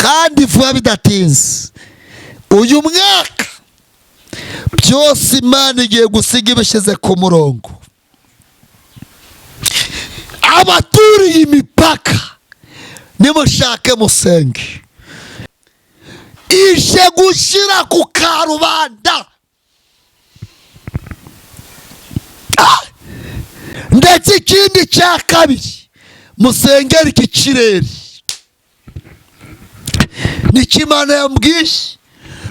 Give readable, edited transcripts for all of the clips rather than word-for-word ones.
kandi vuba bidatinze uyu mwaka byose Imana igiye gusiga ibishyize ku murongo. Abaturiye imipaka nimushake musenge, ije gushyira ku karubanda ndetse ikindi cya kabiri musengera iki kirere. Niki Imana yambwiye,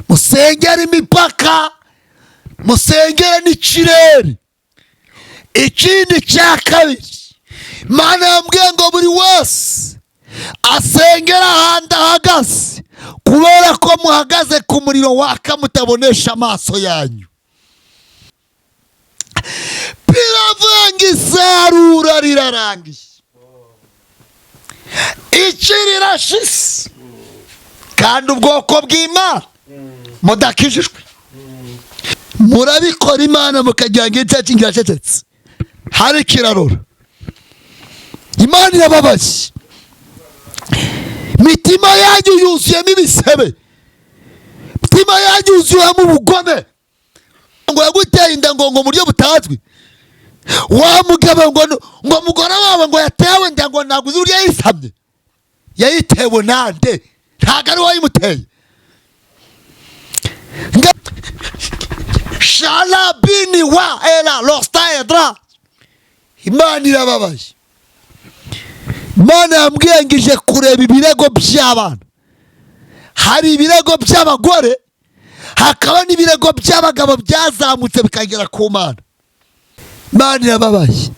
musengera imipaka, musengera n'ikirere. Ikindi cya kabiri Imana yambwiye ngo buri wese asengera ahantu ahagaze, kubera ko muhagaze ku muriro waka mutabonesha amaso yanyu. Biravanga isarura rirarangiye, iki rirashize, kandi ubwoko bw'Imana mudakijijwe murabikora Imana mukagira ngo icyacu kiracecetse. Hari ikirarura, Imana irababaye, mitima yanyu yuzuyemo ibisebe, mitima yanyu yuzuyemo ubugome, ngo yaguteye inda ngo mu buryo butazwi. Wa mugabo ngo mugore wawe ngo yatewe inda ngo ntabwo uzi uburyo yayisamye. Yayitewe nande? Ntabwo ari wayimuteye. Shalabini wa ela losta edra. Imana irababaye. Imana yambwiye ngo ije kureba ibirego by'abana. Hari ibirego by'abagore, hakaba n'ibirego by'abagabo byazamutse bikagera ku Mana. Imana irababaye.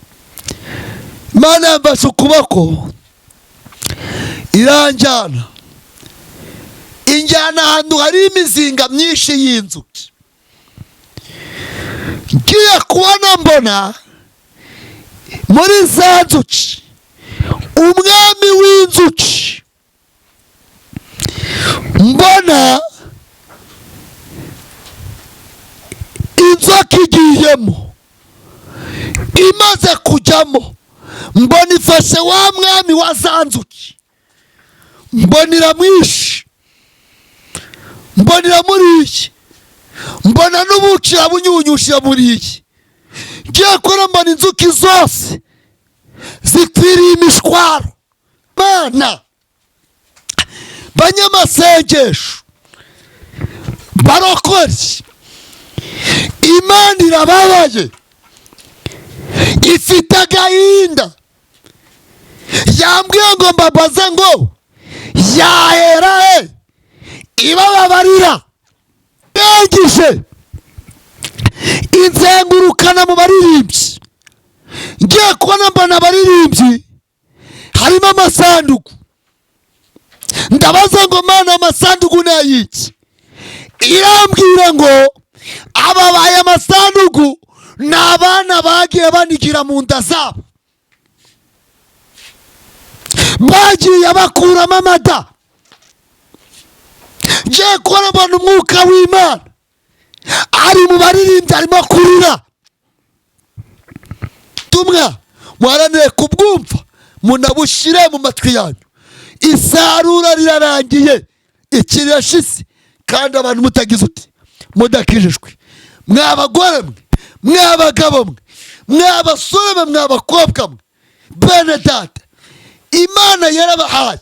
Imana yambashe ukuboko iranjyana, injyana ahantu hari imizinga myinshi y'inzuki. Ngiye kubona mbona muri za nzuki umwami w'inzuki, mbona inzoka igiyemo, imaze kujyamo mbona ifashe wa mwami wa za nzuki, mbona iramwishe, mbona iramuriye, mbona n'ubuki irabunyunyushije buriye. Ngiye kubona mbona inzuki zose zikwiriye imishwaro. Mana, banyamasengesho, barokore, Imana irababaye, ifite agahinda. Yambwiye ngo mbabaze ngo yahera ibababarira. Yangije inzengurukana mu baririmbyi, ngiye kubona mbona abaririmbyi harimo amasanduku. Ndabaza ngo Mana, amasanduku ni ayiki? Irambwira ngo ababaye amasanduku ni abana bagiye banigira mu nda zabo, bagiye bakuramo amada. Ngiye kubona mbona umwuka w'Imana ari mu baririmbyi arimo kurira. Tumwa mwaranire kubwumva munabushyire mu matwi yanyu. Isarura rirarangiye, iki rirashize, kandi abantu mutagize uti mudakijijwe. Mwabagore mwe, mwabagabo mwe, mwabasore mwe, mwabakobwa mwe, bene data, Imana yarabahaye,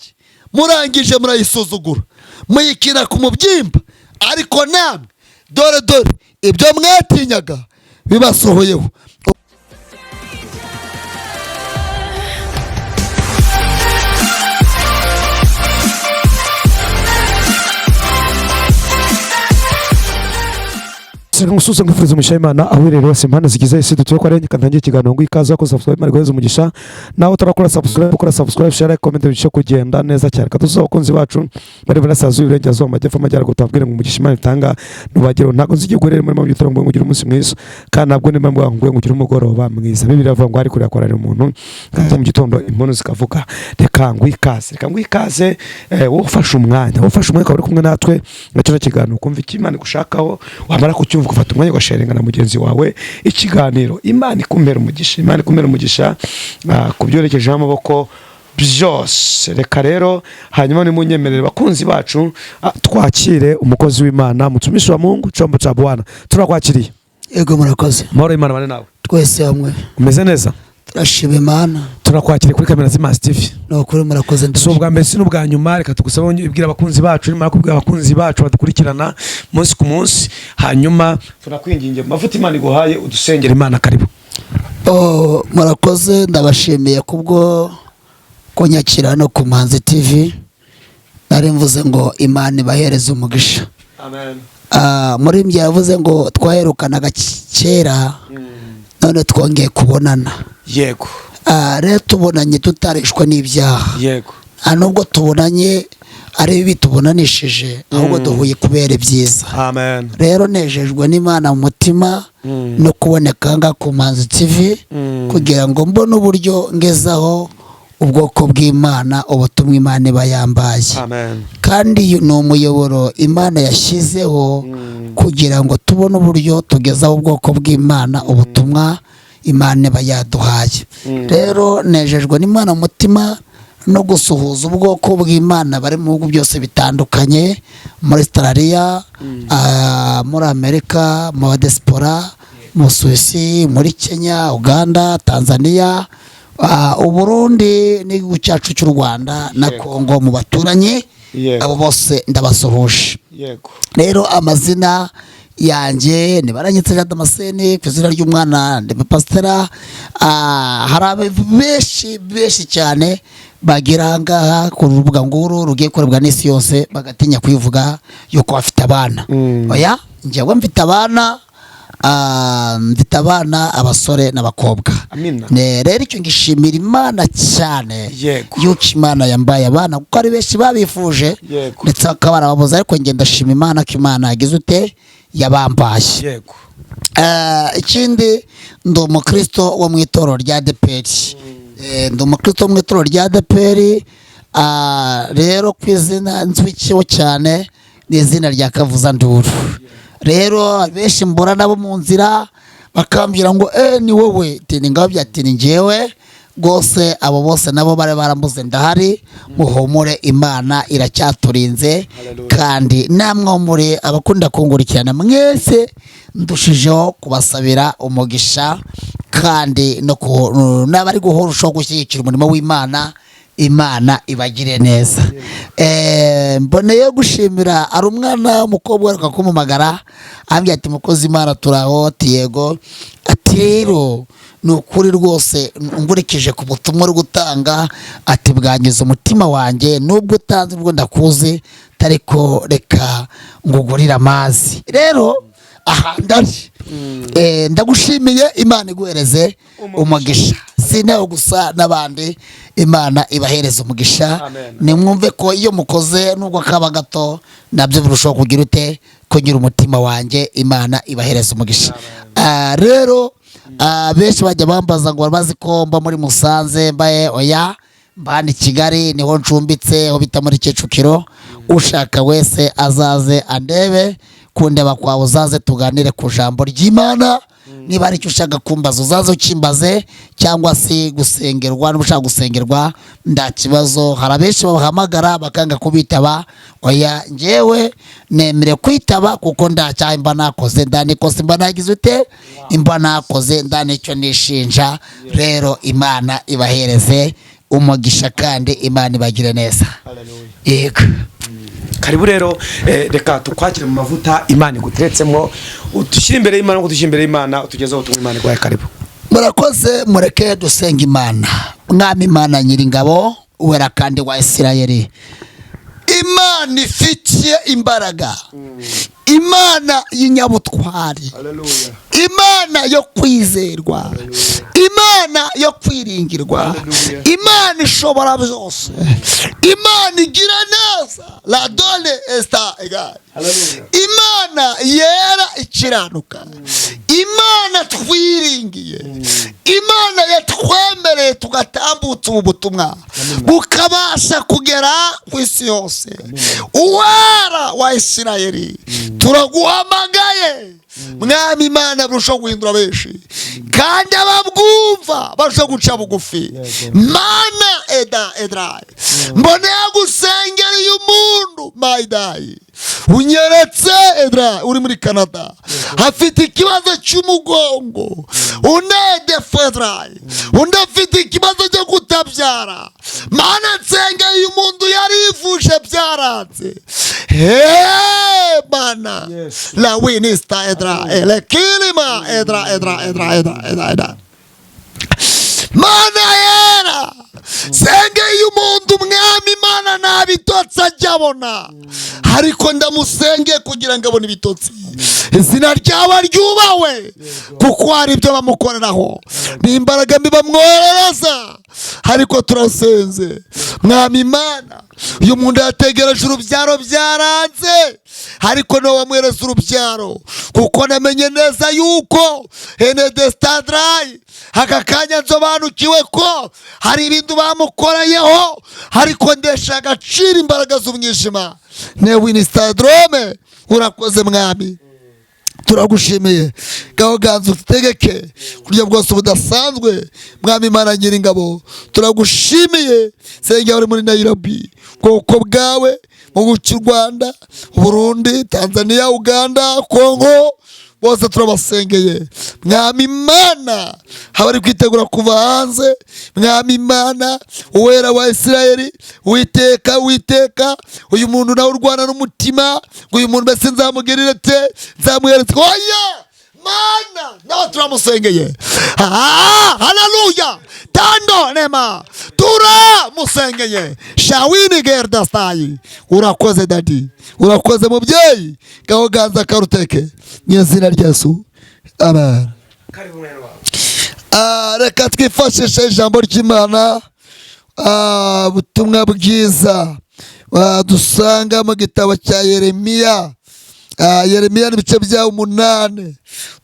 murangije murayisuzugura, muyikina ku mubyimba. Ariko namwe dore dore ibyo mwatinyaga bibasohoyeho. Ngususa ngufuriza umugisha Imana aho rero wese impano zigize isi dutuye ko arenge kantangiye ikiganiro ngo ikaza ko subscribe mari guheza umugisha, nawe utarakora subscribe share comment bisho kugenda neza cyane. Katuzo abakunzi bacu bari barasaza uburengerazuba amajyepfo amajyaruguru utambwire ngo umugisha Imana itanga nubagiro ntago nzige gurere muri mu bitoro ngo ngire umunsi mwiza, kandi nabwo nimba ngo ngire umugoroba mwiza. Bibiliya ivuga ngo ari kuri akorera umuntu kandi mu gitondo impono zikavuga. Reka ngwikaze ufashe umwanya uri kumwe natwe ngacyo kiganiro kumva ikimana gushakaho, wamara kucyumva ufata umwanya ugasharinga na mugenzi wawe ikiganiro. Imana ikumera umugisha, Imana ikumera umugisha kubyorekeje amaboko byose. Reka rero hanyuma nimunyemerere bakunzi bacu twakire umukozi w'Imana, mtumishi wa Mungu, chombo cha Bwana. Tunakwakiriye. Yego murakoze. Mahoro Imana bane nawe. Twese hamwe. Umeze neza? Turashima Imana. Tunakwakiriye kuri kamera z'Imana TV. No kuri murakoze. So ubwa mbere n'ubwa nyuma, reka tugusaba ibwira abakunzi bacu, nimara kubwira abakunzi bacu badukurikirana munsi ku munsi, hanyuma turakwinginge mavuta Imana iguhaye udusengera. Imana karibu. Murakoze, ndabashimiye kubwo kunyakira no ku Manzi TV. Nari mvuze ngo Imana ibahereze umugisha. Amen. Muri mbye yavuze ngo twaherukanaga kera, none twongeye kubonana. Yego. Rero tubonanye tutarishwe n'ibyaha. Yego. Nubwo tubonanye ari bibi tubonanishije, ahubwo duhuye kubera ibyiza. Amen. Rero nejejwe n'Imana mu mutima no kuboneka nga ku Manzi TV, kugira ngo mbone uburyo ngezaho ubwoko bw'Imana ubutumwa Imana bayambaye. Amen. Kandi ni umuyoboro Imana yashyizeho kugira ngo tubone uburyo tugezaho ubwoko bw'Imana ubutumwa Imana bayaduhaye. Rero nejejwe n'Imana mu mutima no gusuhuza ubwoko bw'Imana bari mu bihugu byose bitandukanye, muri Australia, muri Amerika, mu diaspora, mu Suisse, muri Kenya, Uganda, Tanzania, Uburundi n'igihugu cyacu cy'u Rwanda na Kongo mu baturanyi. Abo bose ndabasuhuje. Yego. Rero amazina yanjye ni Baranyitse Jean Damascene, ku izina ry'umwana ndi Pasitera. Hari benshi cyane bagira ngaha ku rubuga nguru rugiye kurebwa n'isi yose, bagatinya kwivuga yuko bafite abana. Oya, njyewe mfite abana, abasore n'abakobwa. Rero icyo ngishimira Imana cyane yuko Imana yambaye abana, kuko ari benshi babifuje ndetse bakaba barababuze, ariko ngenda ndashima Imana ko Imana yagize ute yabambaye. Ikindi ndi umukristo wo mu itorero rya ADEPR. Ndi umukristo wo mu itorero rya ADEPR. Rero ku izina nzwikiho cyane ni izina rya Kavuzanduru. Rero benshi mbura nabo mu nzira bakambwira ngo ni wowe, tini ngabo byatini njyewe gose. Abo bose nabo bare barambuze ndahari, muhumure Imana iracyaturinze. Kandi namwe muri abakunda kungurikirana mwese ndushijeho kubasabira umugisha, kandi no nabari guhorushaho gushyigikira umurimo w'Imana. Imana ibagire neza. Mboneye gushimira ari umwana w'umukobwa aruka kumumagara ambye ati mukozi Imana turaho, yego. Ati rero ni ukuri rwose ngurikije ku butumwa uri gutanga, ati bwangiza umutima wanjye, nubwo utanze ubwo ndakuze, tariko reka ngugurira amazi. Rero aha ndari ndagushimiye, Imana iguhereze umugisha. Sinaho gusa n'abandi, Imana ibahereza umugisha. Nimwumve ko iyo mukoze nubwo kaba gato nabyo birushaho kugira ute kugira umutima wanjye. Imana ibahereza umugisha. Rero benshi bajya bambaza ngo bazi ko mba muri Musanze. Mbaye oya, mbani Kigali niho ncumbitse, ho bita muri Kicukiro. Ushaka wese azaze andebe, kundeba kwawe uzaze tuganire ku jambo ry'Imana. Niba ari cyo ushaka kumbaza uzaze ukimbaze, cyangwa se gusengerwa, n'ushaka gusengerwa nda kibazo. Hari benshi bahamagara bakanga kubitaba. Oya, njyewe nemere kwitaba kuko ndacyaha imba nakoze, ndanikoze imba nagize ute imba nakoze, ndanicyo nishinja. Rero Imana ibahereze umugisha kandi Imana ibagire neza. Yego. Karibu rero, reka tukwakire mu mavuta Imana iguteretsemo, udushyire imbere y'Imana, ngo dushyire imbere y'Imana, utugezeho utumwe Imana igwaye. Karibu. Murakoze, mureke dusenga Imana. Mwami Imana nyiringabo, uwera kandi wa Isirayeli, Imana ifitiye imbaraga, Imana y'inyabutwari, Imana yo kwizerwa, Imana yo kwiringirwa, Imana ishobora byose, Imana igira neza, la dole esta egal, Imana yera ikiranuka, Imana Imana twiringiye, Imana yatwemereye tugatambutsa ubu butumwa bukabasha kugera ku isi yose. Uwera wa Isirayeli, turaguhamagaye Mwami Imana, burushaho guhindura benshi kandi ababwumva barushaho guca bugufi. Mana edrayi, mboneye gusengera uyu muntu Maidayi unyeretse Edrayi uri muri Canada, afite ikibazo cy'umugongo, unede Fedrayi, undi afite ikibazo cyo kutabyara. Mana nsengera uyu muntu yarivuje byaranze. Mana la winista Edrayi elekilima Edrayi Mana yera, sengeye umuntu Mwami Imana nta bitotsi ajya abona, ariko ndamusengeye kugira ngo abone ibitotsi. Izina ryawe ryubahwe, kuko hari ibyo bamukoreraho n'imbaraga mbi bamwoherereza, ariko turasenze Mwami Imana, uyu muntu yategereje urubyaro byaranze, ariko nawe wamwereza urubyaro, kuko namenye neza yuko Enedestadrayi aka kanya nsobanukiwe ko hari ibintu bamukoreyeho, ariko ndesha agaciro imbaraga z'umwijima. Newinistadrome, urakoze Mwami, turagushimiye. Gaho ganza utegeke kurya bwose budasanzwe Mwami Imana Nyiringabo, turagushimiye. Sengera uri muri Nairobi, bwoko bwawe mu guca Rwanda, Burundi, Tanzania, Uganda, Kongo, bose turabasengeye Mwami Imana. Abari kwitegura kuva hanze Mwami Imana, Uwera wa Isirayeli, Uwiteka uyu muntu nawe urwana n'umutima, uyu muntu mbese nzamugirire nzamuheretse. Oya Mana, nawe turamusengeye. Haleluya, tando nema turamusengeye. Shawini gerdastayi, urakoze dadi, urakoze mubyeyi. Gaho ganza karuteke mu izina rya Yesu, amen. Reka twifashishe ijambo ry'Imana, ubutumwa bwiza dusanga mu gitabo cya Yeremiya. Yeremiya n'ibice bya 8,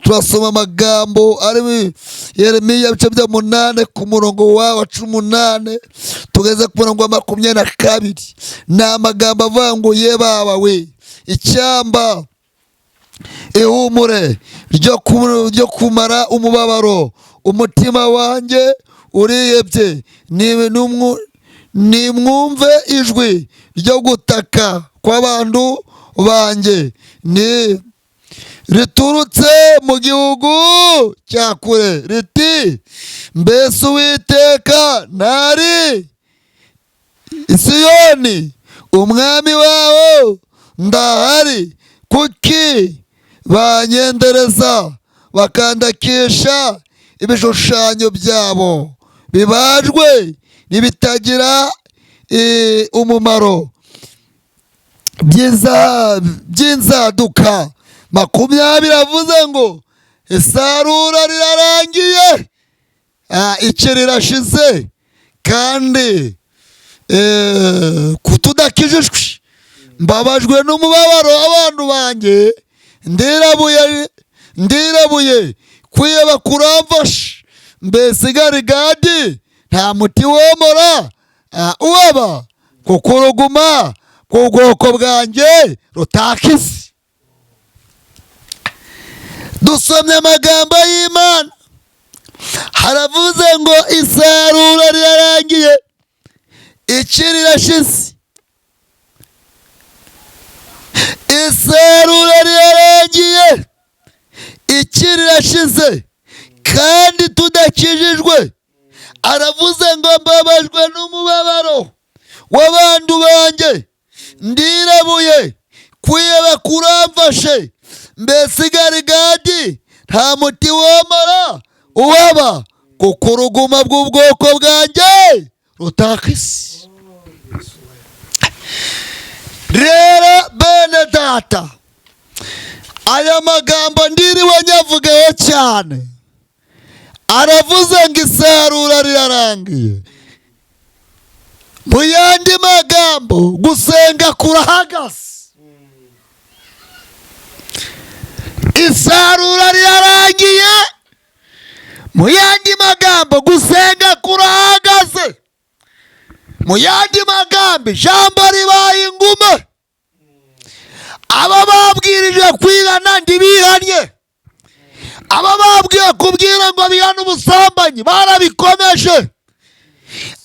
turasoma amagambo ari Yeremiya ibice bya 8 ku murongo wa 18 tugeze ku murongo wa 22. Ni amagambo avuga ngo ye baba we, icyamba ihumure ryo kumara umubabaro, umutima wanjye uriyebye, nimwumve ijwi ryo gutaka kw'abantu banjye ni riturutse mu gihugu cya kure riti, mbese Uwiteka ntari i Siyoni, umwami wawo ndahari? Kuki banyendereza bakandakisha ibishushanyo byabo bibajwe n'ibitagira umumaro by'inzaduka? 20 avuze ngo isarura rirarangiye, icyo rirashize, kandi kutudakijijwe mbabajwe n'umubabaro w'abantu banjye, ndirabuye kwiyeba kuramfashe, mbese Galugadi nta muti womora uwaba, kuko uruguma ku bwoko bwanjye rutakize. Dusomye amagambo y'Imana, haravuze ngo isarura rirarangiye, iki rirashize. Isarura rirarangiye, iki rirashize, kandi tudakijijwe. Aravuze ngo mbabajwe n'umubabaro w'abantu banjye, ndirabuye kwiyeba kuramfashe, mbese Galugadi nta muti womora uwaba, kuko uruguma bw'ubwoko bwanjye rutakize. Rero bene data, aya magambo ndiriwe nyavugaho cyane. Aravuze ngo isarura rirarangiye. Mu yandi magambo, gusenga kurahagaze. isarura rirarangiye. Mu yandi magambo gusenga kurahagaze. Mu yandi magambo ijambo ribaye ingume. Aba babwirije kwihana ntibihanye. Aba babwiye kubwira ngo bihane ubusambanyi barabikomeje.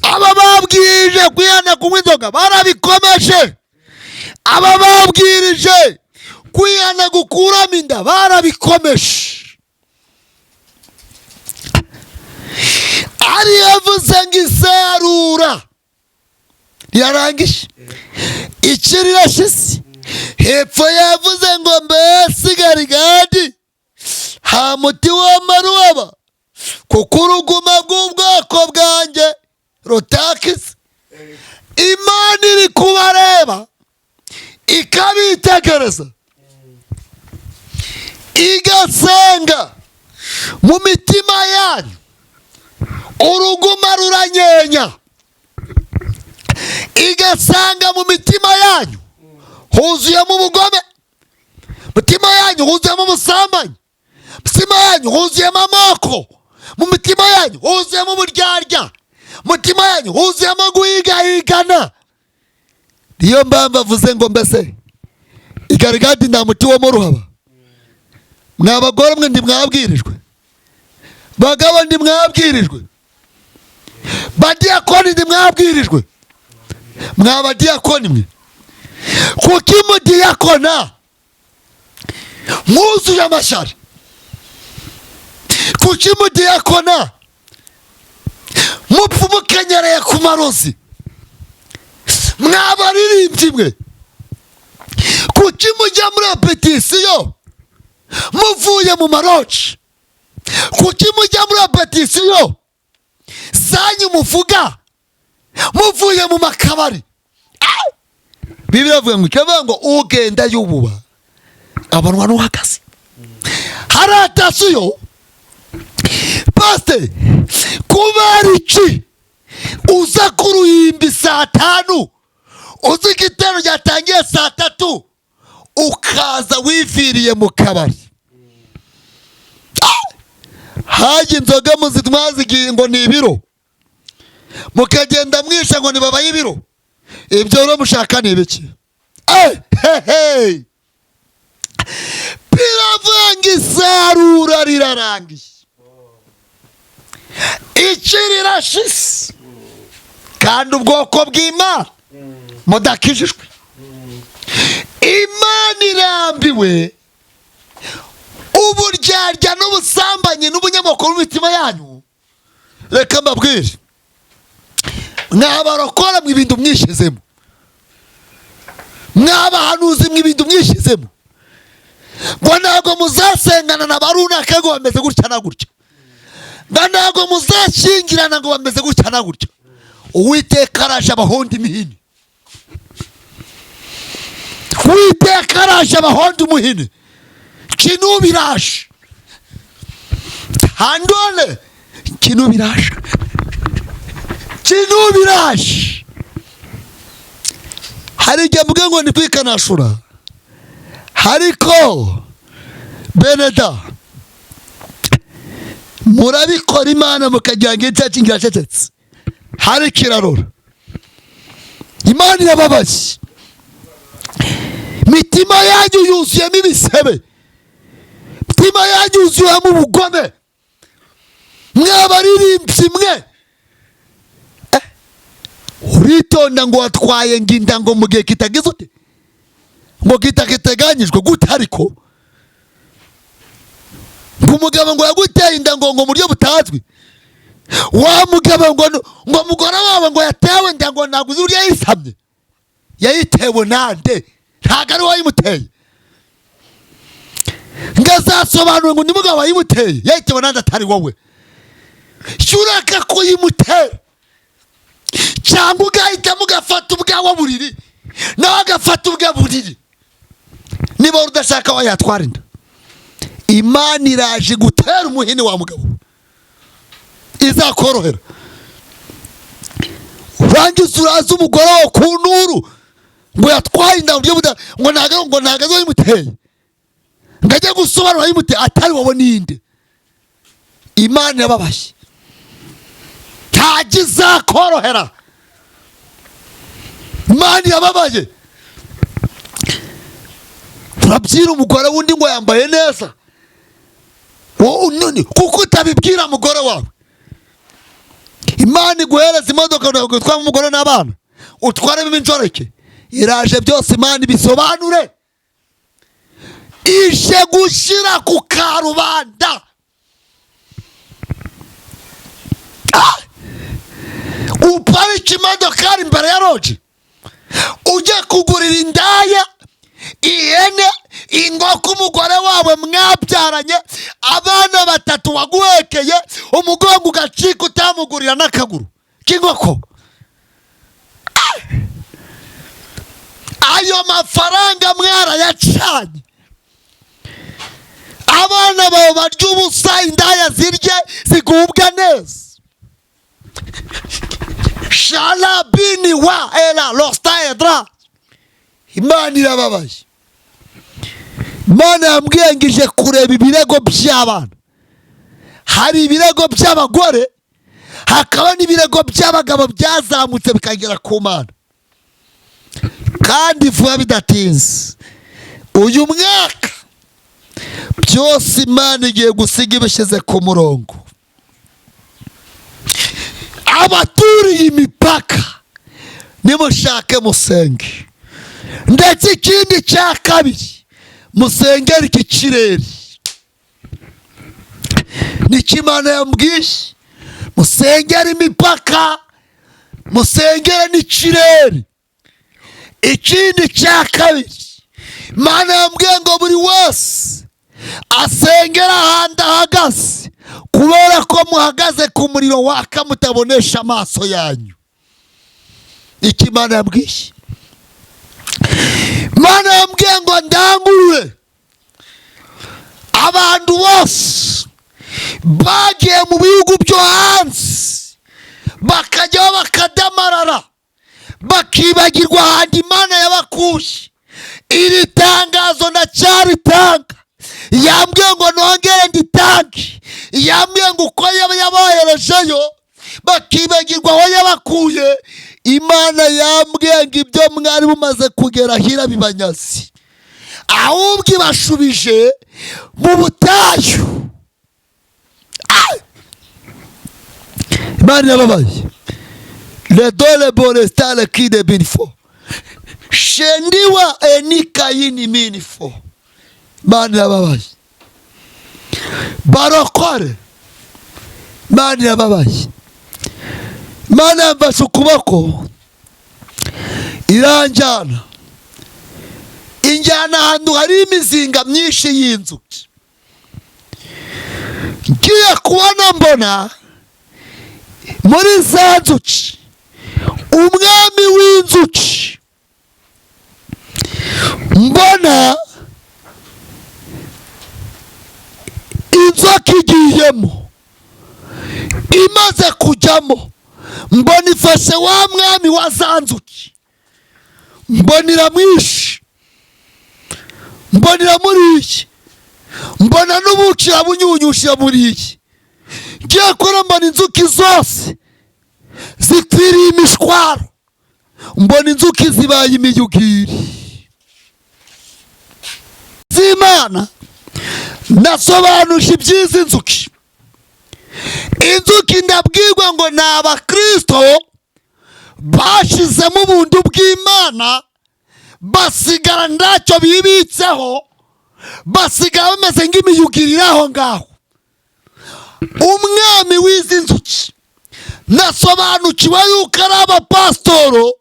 Aba babwirije kwihana kunywa inzoga barabikomeje. Aba babwirije kwihana gukuramo inda barabikomeje. Ari yavuze ngo isarura yarangije, iki rirashize. Hepfo yavuze ngo mbese garigadi ha muti w'amaruba kuko uruguma bw'ubwoko bwanjye rutakize. Imana iri kubareba ikabitegereza igasenga mu mitima yanyu. Uruguma ruranyenya, igasanga mu mitima yanyu huzuyemo ubugome, mitima yanyu huzuyemo ubusambanyi, mitima yanyu huzuyemo amoko, mu mitima yanyu huzuyemo uburyarya, mitima yanyu huzuyemo guhigahigana. Niyo mpamvu avuze ngo mbese igarigadi nta muti wo mu ruhaba. Mwa bagore mwe ntimwabwirijwe, bagabo ntimwabwirijwe, badiyakoni ntimwabwirijwe. Mwa badiyakoni mwe kuki mudiyakona mwuzuye amashari? Kuki mudiyakona mupfa mukenyereye ku marozi? Mwa baririmbyi mwe kuki mujya muri repetisiyo muvuye mu maroci? Kuki mujya muri repetisiyo zanyu muvuga muvuye mu makabari? Bibiliya ivuga ngo ikavuga ngo ugenda yububa abanwa n'uhagaze. Haratasuyo paste kubera iki uza ku ruhimbi saa 5 uzi igitero cyatangiye saa 3 ukaza wiviriye mu kabari? Haje inzoga muzitwazigiye ngo ni ibiro, mukagenda mwisha ngo ni babaye ibiro. Ibyo rero mushaka ni ibiki? Biravanga isarura rirarangiye, iki rirashize kandi ubwoko bw'Imana mudakijijwe. Imana irambiwe uburyarya n'ubusambanyi n'ubunyamoko mu mitima yanyu. Reka mbabwire, mwabarokora mu ibintu mwishizemo, mwabahanuzi mu ibintu mwishizemo, ngo ntabwo muzasengana na barunaka ngo bameze gutya na gutya, ngo ntabwo muzashingirana ngo bameze gutya na gutya. Uwiteka araje abahonda imihini, Uwiteka araje abahonda umuhini. Kinubiraje handone, kinubiraje, kinubiraje. Hari igihe mvuga ngo ni kwikanashura, hariko beneda murabikora Imana mukagira ngo icyacu kiracecetse. Hari kirarora, Imana irababaye, mitima yanyu yuzuyemo ibisebe, mitima yanyu yuzuyemo ubugome. Mwabaririmbyi mwe uritonda ngo watwaye nginda ngo mu gihe kitagize ute, ngo kitakiteganyijwe gute? Ariko ngo umugabo ngo yaguteye inda ngo mu buryo butazwi, wa mugabo ngo umugore wawe ngo yatewe inda ngo ntabwo uzi uburyo yayisamye. Yayitewe nande? Ntabwo ari wayimuteye. Ngazasobanura ngo ni mugabo wayimuteye, yayitewe nande atari wowe. Shuraka kuyimutera cyangwa ugahita mugafata ubwawe buriri nawe agafata ubwa buriri. Niba udashaka wayatwara inda, Imana iraje gutera umuhini wa mugabo, izakorohera. Urangiza uraza umugore wo ku nuru ngo yatwaye inda buryo ngo ntago wayimuteye, ngajya gusobanura yimute atari wowe ninde. Imana yababaye tagiza korohera. Imana yababaye. Turabyira umugore wundi ngo yambaye neza none kuko utabibwira umugore wawe. Imana iguhereza imodoka ngo utware umugore n'abana utwaremo injoreke iraje byose Imana ibisobanure. Ije gushyira ku karubanda. Uparika imodoka imbere ya roji ujye kugurira indaya ihene inkoko umugore wawe mwabyaranye abana 3 waguhekeye umugongo ugacika utamugurira n'akaguru k'inkoko. Ayo mafaranga mwarayacanye. Abana bawe barya ubusa indaya zirye zigubwa neza. Shalabini wa ela losta edra. Imana irababaye. Imana yambwiye ngije kureba ibirego by'abana. Hari ibirego by'abagore hakaba n'ibirego by'abagabo byazamutse bikagera ku Mana. Kandi vuba bidatinze uyu mwaka byose Imana igiye gusiga ibishyize ku murongo. Abaturiye imipaka nimushake musenge, ndetse ikindi cya kabiri musengere iki kirere. Niki Imana yambwiye musengere imipaka musengere n'ikirere. Ikindi cya kabiri Imana yambwiye ngo buri wese asengera ahantu ahagaze, kubera ko muhagaze ku muriro waka mutabonesha amaso yanyu. Iki Imana yambwiye. Imana yambwiye ngo ndangurure abantu bose bagiye mu bihugu byo hanze bakajyaho bakadamarara bakibagirwa ahandi Imana yabakuye. Iri tangazo ndacyaritanga. Yambwiye ngo nongere nditange. Yambwiye ngo uko yaboherejeyo bakibagirwa aho yabakuye. Imana yambwiye ngo ibyo mwari bumaze kugera hira bibanyazi, ahubwo ibashubije mu butayu. Imana yababaye. Le dole borestale kide binfo shendiwa enika yini minifo. Imana yababaye. Barokore. Imana yababaye. Imana yamfashe ukuboko iranjyana injyana ahantu hari imizinga myinshi y'inzuki. Ngiye kubona mbona muri za nzuki umwami w'inzuki. Mbona inzoka igiyemo imaze kujyamo. Mbona ifashe wa mwami wa za nzuki. Mbona iramwishe. Mbona iramuriye. Mbona n'ubuki abunyunyushye muriye. Ngiye kubona mbona inzuki zose zikwiriye imishwaro. Mbona inzuki zibaye imiyugiri. Z'Imana nasobanuje iby'izi nzuki. Inzuki ndabwirwa ngo ni abakristo bashizemo ubuntu bw'Imana basigara ntacyo bibitseho, basigara bameze nk'imiyugiri aho ngaho. Umwami w'izi nzuki nasobanukiwe yuko ari abapasitoro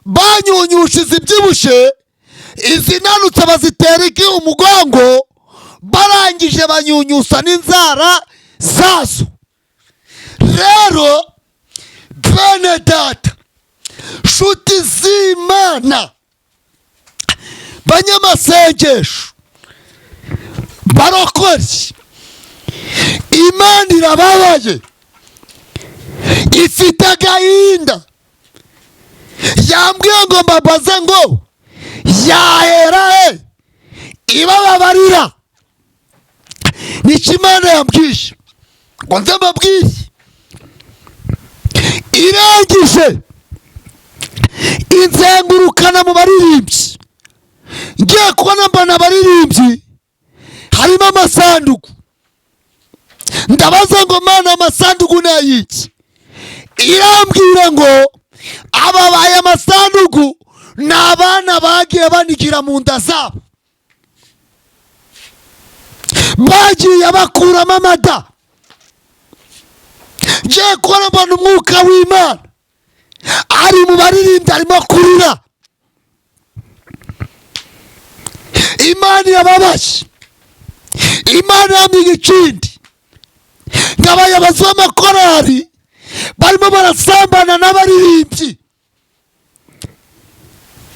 banyunyushize ibyibushe, izinanutse bazitera umugongo, barangije banyunyusa n'inzara zazo. Rero bene data nshuti z'Imana banyamasengesho barokore, Imana irababaye. Ifite agahinda. Yambwiye ngo mbabaze ngo yahera ibababarira. Nicyo Imana yambwiye ngo nze mbabwire. Irangije inzengurukana mu baririmbyi, ngiye kubona mbona abaririmbyi harimo amasanduku. Ndabaza ngo Mana, amasanduku ni ayiki? Irambwira ngo ababaye amasanduku ni abana bagiye banikira mu nda zabo, bagiye bakuramo amada. Ngiye kubona mbona umwuka w'Imana ari mu baririmbyi arimo kurira. Imana yababaje, Imana yamwiga ikindi ng'abayobozi b'amakorari barimo barasambana n'abaririmbyi.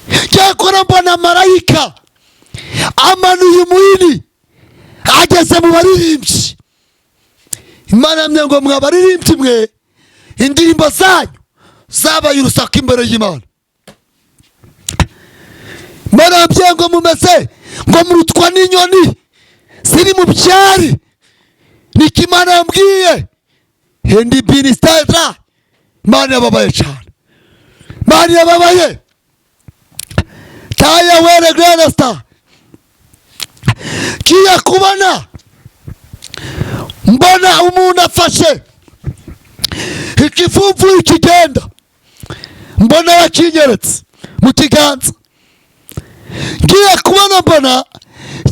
Ngiye kubona mbona marayika amanuye umuhini ageze mu baririmbyi. Imana yamye ngo mwa baririmbyi mwe, indirimbo zanyu zabaye urusaku imbere y'Imana. Imana yamye ngo mumeze ngo murutwa n'inyoni ziri mu byari. Niko Imana yambwiye. Hendi binisitara. Imana yababaye cyane, Imana yababaye. Taya were granasta kiya kubona mbona umuntu afashe ikivuvu kigenda, mbona yakinyeretse mu kiganza. Ngiye kubona mbona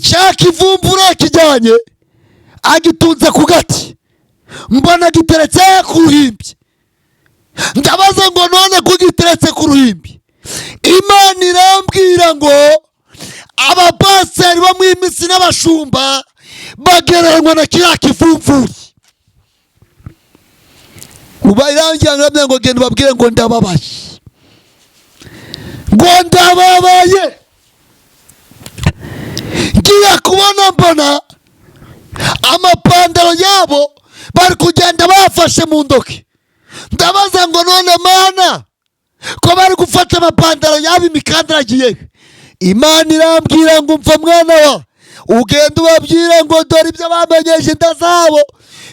cya kivumbura kijyanye agitunze ku gati, mbona giteretse ku ruhimbi. Ndabaza ngo none kugiteretse ku ruhimbi, Imana irambwira ngo abapasiteri bo mu iminsi n'abashumba bagereranywa na kiriya kivumvuri. Uba irangira ngo genda ubabwire ngo ndababaye, ngo ndababaye. Ngiye kubona mbona amapantaro yabo bari kugenda bafashe mu ntoki. Ndabaza ngo none Mana, ko bari gufata amapantaro yabo imikandara agiye? Imana irambwira ngo umva mwana wa, ugenda ubabwira ngo dore ibyo bamenyeje inda zabo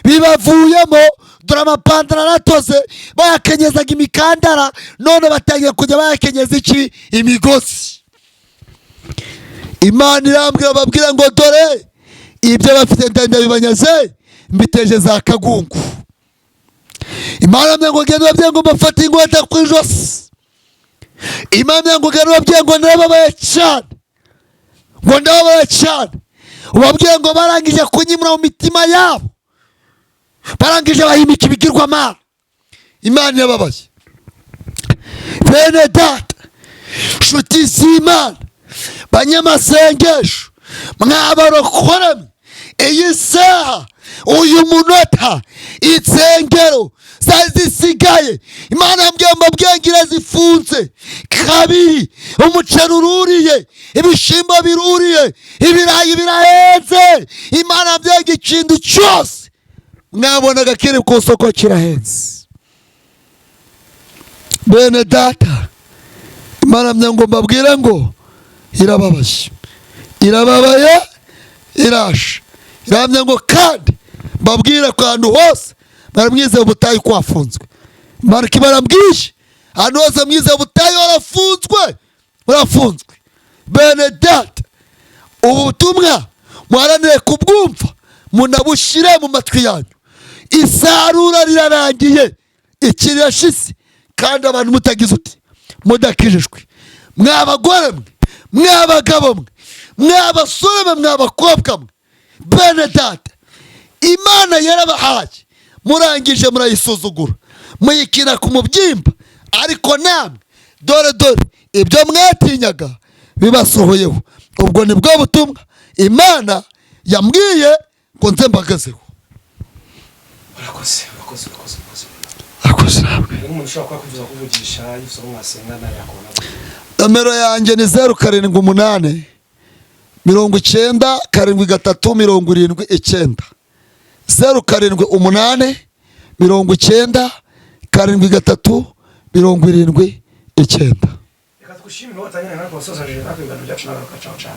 bibavuyemo, dore amapantaro aratoze bayakenyezaga imikandara, none batangiye kujya bayakenyeza iki? Imigozi. Imana irambwira babwira ngo dore ibyo bafite ndende bibanyaze mbiteje za kagungu. Imana ngo genda babwira ngo bafate ingwate ku ijosi. Imana ngo genda babwira ngo ndababaye cyane, ngo ndababaye cyane. Ubabwira ngo barangije kunyimura mu mitima yabo, barangije bahimika ibigirwamana. Imana yababaye. Bene data, nshuti z'Imana, banyamasengesho, mwabarokore, iyi saha, uyu munota, insengero zisigaye Imana yambwiye mbabwira zifunze kabiri. Umuceri ururiye, ibishimbo biruriye, ibirayi birahenze. Imana yambwiye ikintu cyose mwabonaga kiri ku isoko kirahenze. Bene data, Imana yambwiye ngo mbabwire ngo irababaye, irababaye, irashe. Irambwiye ngo kandi mbabwire ko ahantu hose baramwize ubutayu kwafunzwe. Mariki barambwije ahantu hose mwize ubutayu warafunzwe. Bene data, ubu butumwa muharanire kubwumva, munabushire mu matwi yanyu. Isarura rirarangiye, ikirashisi, kandi abantu mutagize uti mudakijijwe. Mwabagore mwe, mwabagabo mwe, mwabasore mwe, mwabakobwa mwe. Bene data, Imana yarabahaye, murangije murayisuzugura, muyikina ku mubyimba. Ariko namwe dore ibyo mwatinyaga bibasohoyeho. Ubwo nibwo butumwa Imana yambwiye ngo nze mbagazeho. Urakoze. Umuntu ushaka kuvuza kuvugisha yifso mwasenga na yakona. Numero yanjye ni 078 90 73 79 078 90 73 79. Reka tugushimire watanyana nako basozaje natwe ibintu byacu n'agacaca.